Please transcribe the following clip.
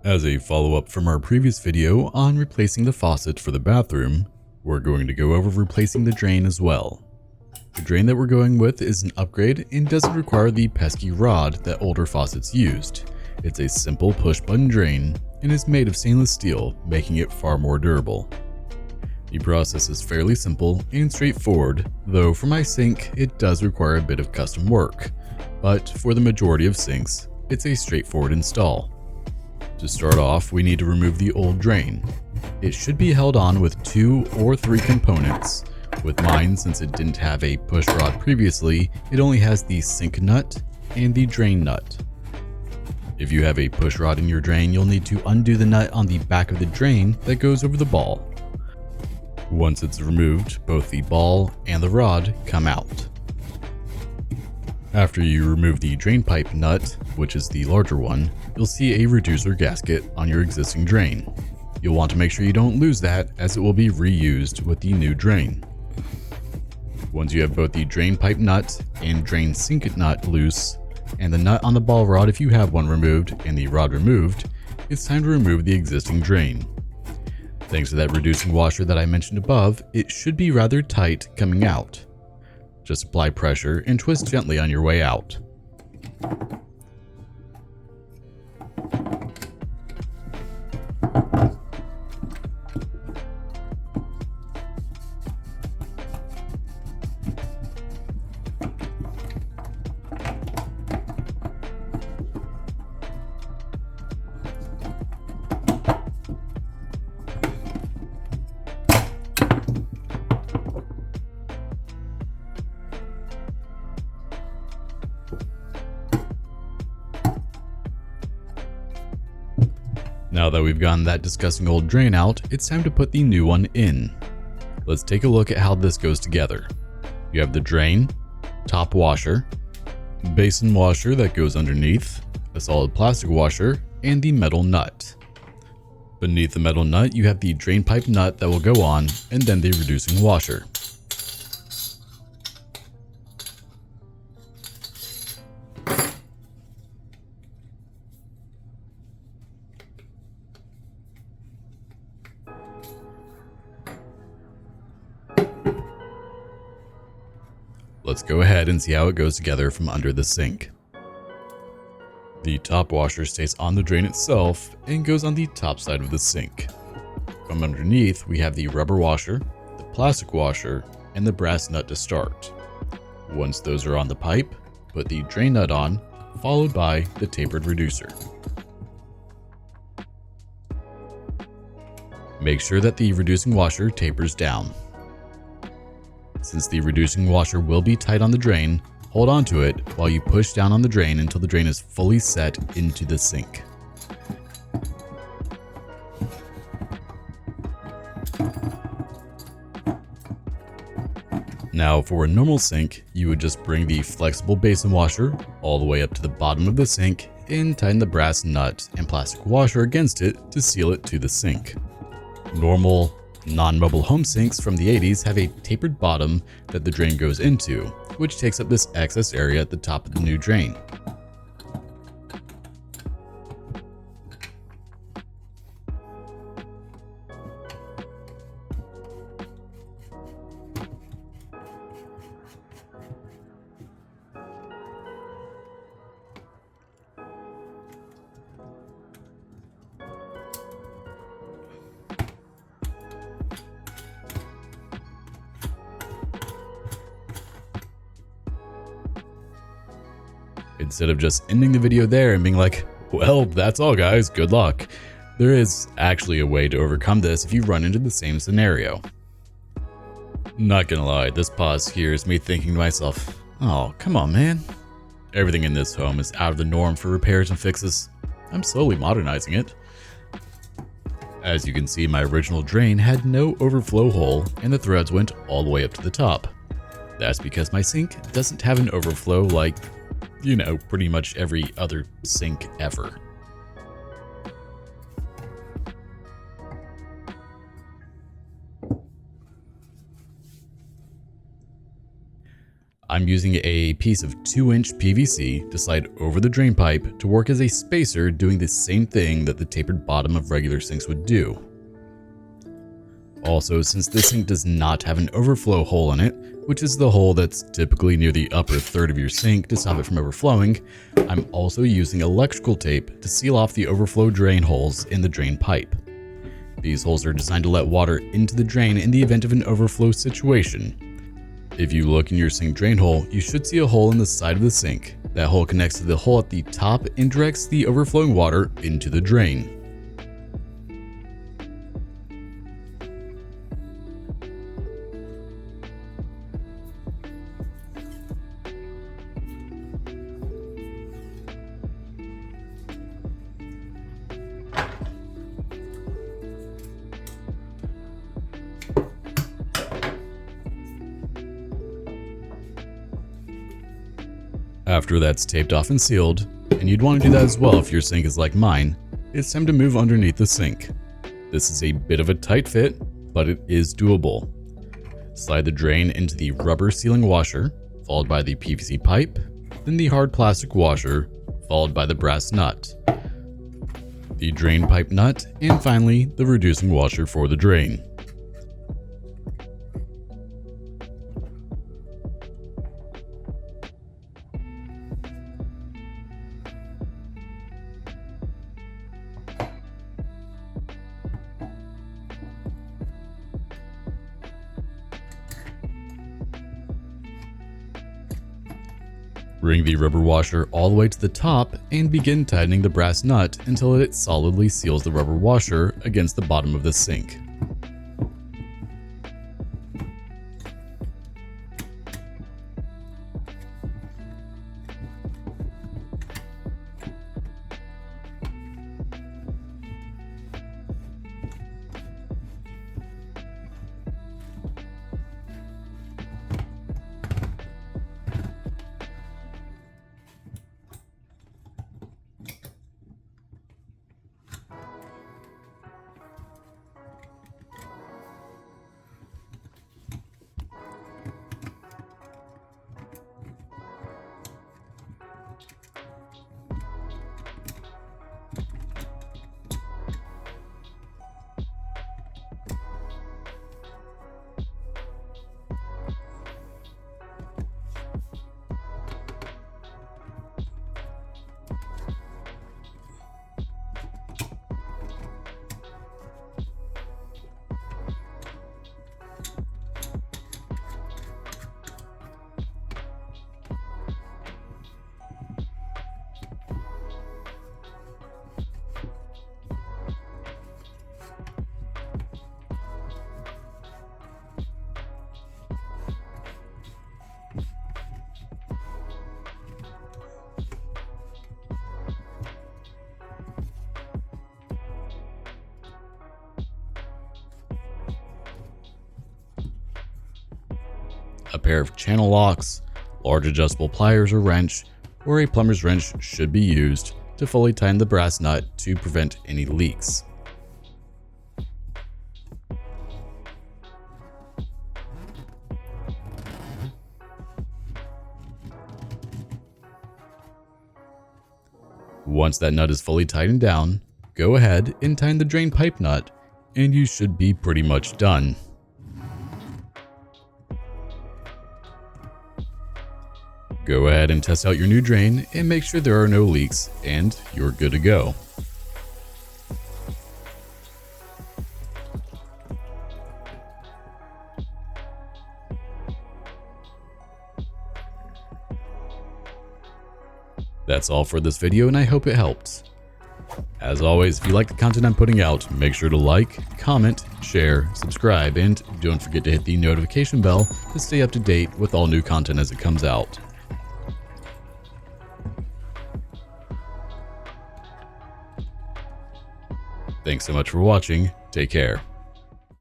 As a follow-up from our previous video on replacing the faucet for the bathroom, we're going to go over replacing the drain as well. The drain that we're going with is an upgrade and doesn't require the pesky rod that older faucets used. It's a simple push-button drain and is made of stainless steel, making it far more durable. The process is fairly simple and straightforward, though for my sink it does require a bit of custom work, but for the majority of sinks, it's a straightforward install. To start off, we need to remove the old drain. It should be held on with 2 or 3 components. With mine, since it didn't have a push rod previously, it only has the sink nut and the drain nut. If you have a push rod in your drain, you'll need to undo the nut on the back of the drain that goes over the ball. Once it's removed, both the ball and the rod come out. After you remove the drain pipe nut, which is the larger one, you'll see a reducer gasket on your existing drain. You'll want to make sure you don't lose that, as it will be reused with the new drain. Once you have both the drain pipe nut and drain sink nut loose, and the nut on the ball rod if you have one removed and the rod removed, it's time to remove the existing drain. Thanks to that reducing washer that I mentioned above, it should be rather tight coming out. Just apply pressure and twist gently on your way out. Now that we've gotten that disgusting old drain out, it's time to put the new one in. Let's take a look at how this goes together. You have the drain, top washer, basin washer that goes underneath, a solid plastic washer, and the metal nut. Beneath the metal nut, you have the drain pipe nut that will go on, and then the reducing washer. Let's go ahead and see how it goes together from under the sink. The top washer stays on the drain itself and goes on the top side of the sink. From underneath, we have the rubber washer, the plastic washer, and the brass nut to start. Once those are on the pipe, put the drain nut on, followed by the tapered reducer. Make sure that the reducing washer tapers down. Since the reducing washer will be tight on the drain, hold on to it while you push down on the drain until the drain is fully set into the sink. Now for a normal sink, you would just bring the flexible basin washer all the way up to the bottom of the sink and tighten the brass nut and plastic washer against it to seal it to the sink. Normal non-mobile home sinks from the 80s have a tapered bottom that the drain goes into, which takes up this excess area at the top of the new drain. Instead of just ending the video there and being like, well, that's all guys, good luck, there is actually a way to overcome this if you run into the same scenario. Not gonna lie, this pause here is me thinking to myself, oh, come on man. Everything in this home is out of the norm for repairs and fixes. I'm slowly modernizing it. As you can see, my original drain had no overflow hole and the threads went all the way up to the top. That's because my sink doesn't have an overflow like, you know, pretty much every other sink ever. I'm using a piece of 2-inch PVC to slide over the drain pipe to work as a spacer, doing the same thing that the tapered bottom of regular sinks would do. Also, since this sink does not have an overflow hole in it, which is the hole that's typically near the upper third of your sink to stop it from overflowing, I'm also using electrical tape to seal off the overflow drain holes in the drain pipe. These holes are designed to let water into the drain in the event of an overflow situation. If you look in your sink drain hole, you should see a hole in the side of the sink. That hole connects to the hole at the top and directs the overflowing water into the drain. After that's taped off and sealed, and you'd want to do that as well if your sink is like mine, it's time to move underneath the sink. This is a bit of a tight fit, but it is doable. Slide the drain into the rubber sealing washer, followed by the PVC pipe, then the hard plastic washer, followed by the brass nut, the drain pipe nut, and finally the reducing washer for the drain. Bring the rubber washer all the way to the top and begin tightening the brass nut until it solidly seals the rubber washer against the bottom of the sink. A pair of channel locks, large adjustable pliers or wrench, or a plumber's wrench should be used to fully tighten the brass nut to prevent any leaks. Once that nut is fully tightened down, go ahead and tighten the drain pipe nut, and you should be pretty much done. Go ahead and test out your new drain and make sure there are no leaks, and you're good to go. That's all for this video, and I hope it helped. As always, if you like the content I'm putting out, make sure to like, comment, share, subscribe, and don't forget to hit the notification bell to stay up to date with all new content as it comes out. Thanks so much for watching. Take care.